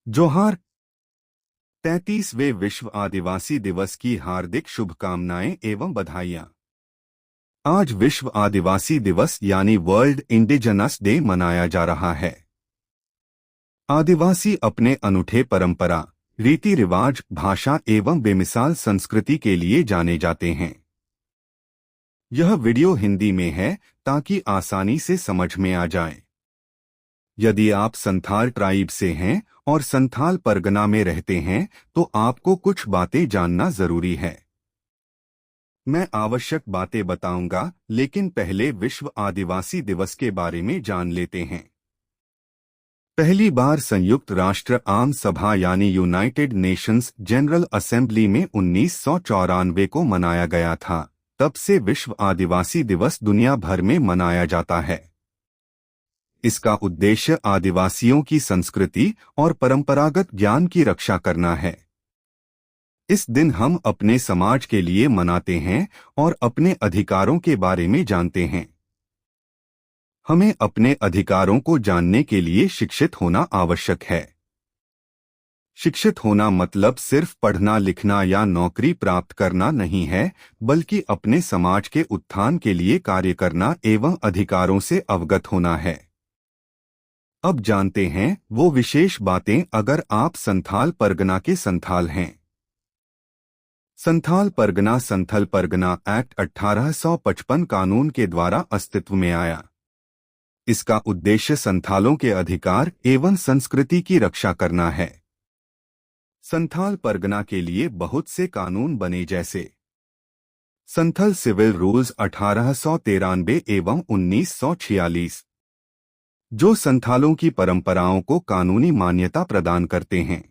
जोहार। 33वें विश्व आदिवासी दिवस की हार्दिक शुभकामनाएं एवं बधाइयां। आज विश्व आदिवासी दिवस यानी वर्ल्ड इंडिजिनस डे मनाया जा रहा है। आदिवासी अपने अनूठे परंपरा, रीति रिवाज, भाषा एवं बेमिसाल संस्कृति के लिए जाने जाते हैं। यह वीडियो हिंदी में है ताकि आसानी से समझ में आ जाए। यदि आप संथाल ट्राइब से हैं और संथाल परगना में रहते हैं तो आपको कुछ बातें जानना जरूरी है। मैं आवश्यक बातें बताऊंगा, लेकिन पहले विश्व आदिवासी दिवस के बारे में जान लेते हैं। पहली बार संयुक्त राष्ट्र आम सभा यानी यूनाइटेड नेशंस जनरल असेंबली में 1994 को मनाया गया था। तब से विश्व आदिवासी दिवस दुनिया भर में मनाया जाता है। इसका उद्देश्य आदिवासियों की संस्कृति और परंपरागत ज्ञान की रक्षा करना है। इस दिन हम अपने समाज के लिए मनाते हैं और अपने अधिकारों के बारे में जानते हैं। हमें अपने अधिकारों को जानने के लिए शिक्षित होना आवश्यक है। शिक्षित होना मतलब सिर्फ पढ़ना लिखना या नौकरी प्राप्त करना नहीं है, बल्कि अपने समाज के उत्थान के लिए कार्य करना एवं अधिकारों से अवगत होना है। अब जानते हैं वो विशेष बातें अगर आप संथाल परगना के संथाल हैं। संथाल परगना एक्ट 1855 कानून के द्वारा अस्तित्व में आया। इसका उद्देश्य संथालों के अधिकार एवं संस्कृति की रक्षा करना है। संथाल परगना के लिए बहुत से कानून बने, जैसे संथल सिविल रूल्स 1893 एवं 1946, जो संथालों की परंपराओं को कानूनी मान्यता प्रदान करते हैं।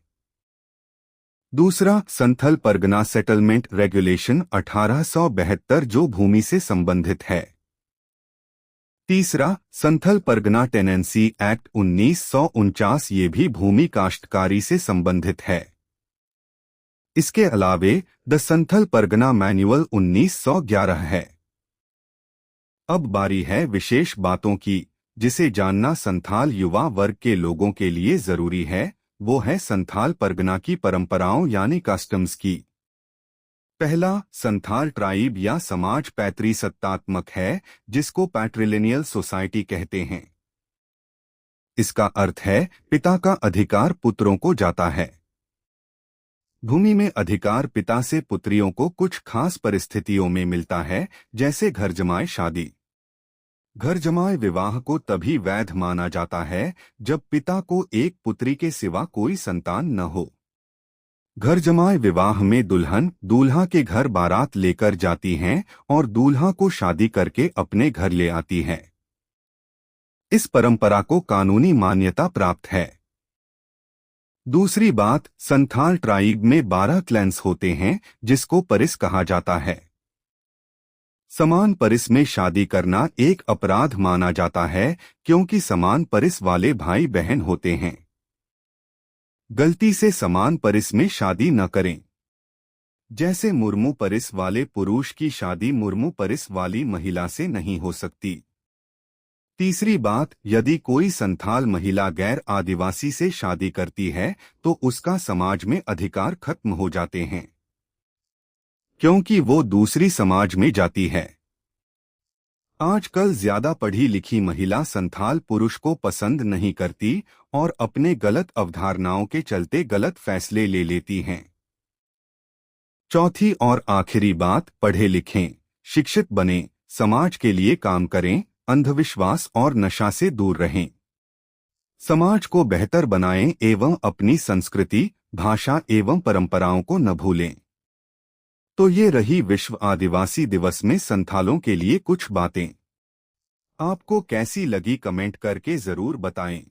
दूसरा, संथल परगना सेटलमेंट रेगुलेशन 1872, जो भूमि से संबंधित है। तीसरा, संथल परगना टेनेंसी एक्ट 1949, ये भी भूमि काश्तकारी से संबंधित है। इसके अलावे द संथल परगना मैनुअल 1911 है। अब बारी है विशेष बातों की, जिसे जानना संथाल युवा वर्ग के लोगों के लिए जरूरी है। वो है संथाल परगना की परंपराओं यानी कस्टम्स की। पहला, संथाल ट्राइब या समाज पैतृसत्तात्मक है, जिसको पैट्रिलिनियल सोसाइटी कहते हैं। इसका अर्थ है पिता का अधिकार पुत्रों को जाता है। भूमि में अधिकार पिता से पुत्रियों को कुछ खास परिस्थितियों में मिलता है, जैसे घर जमाए शादी। घर जमाए विवाह को तभी वैध माना जाता है जब पिता को एक पुत्री के सिवा कोई संतान न हो। घर जमाए विवाह में दुल्हन दूल्हा के घर बारात लेकर जाती हैं और दूल्हा को शादी करके अपने घर ले आती है। इस परंपरा को कानूनी मान्यता प्राप्त है। दूसरी बात, संथाल ट्राइब में 12 क्लैन्स होते हैं, जिसको परिस कहा जाता है। समान परिस में शादी करना एक अपराध माना जाता है, क्योंकि समान परिस वाले भाई बहन होते हैं। गलती से समान परिस में शादी न करें। जैसे मुर्मू परिस वाले पुरुष की शादी मुर्मू परिस वाली महिला से नहीं हो सकती। तीसरी बात, यदि कोई संथाल महिला गैर आदिवासी से शादी करती है तो उसका समाज में अधिकार खत्म हो जाते हैं, क्योंकि वो दूसरी समाज में जाती है। आजकल ज्यादा पढ़ी लिखी महिला संथाल पुरुष को पसंद नहीं करती और अपने गलत अवधारणाओं के चलते गलत फैसले ले लेती हैं। चौथी और आखिरी बात, पढ़े लिखें, शिक्षित बनें, समाज के लिए काम करें, अंधविश्वास और नशा से दूर रहें। समाज को बेहतर बनाएं एवं अपनी संस्कृति, भाषा एवं परंपराओं को न भूलें। तो ये रही विश्व आदिवासी दिवस में संथालों के लिए कुछ बातें। आपको कैसी लगी कमेंट करके जरूर बताएं।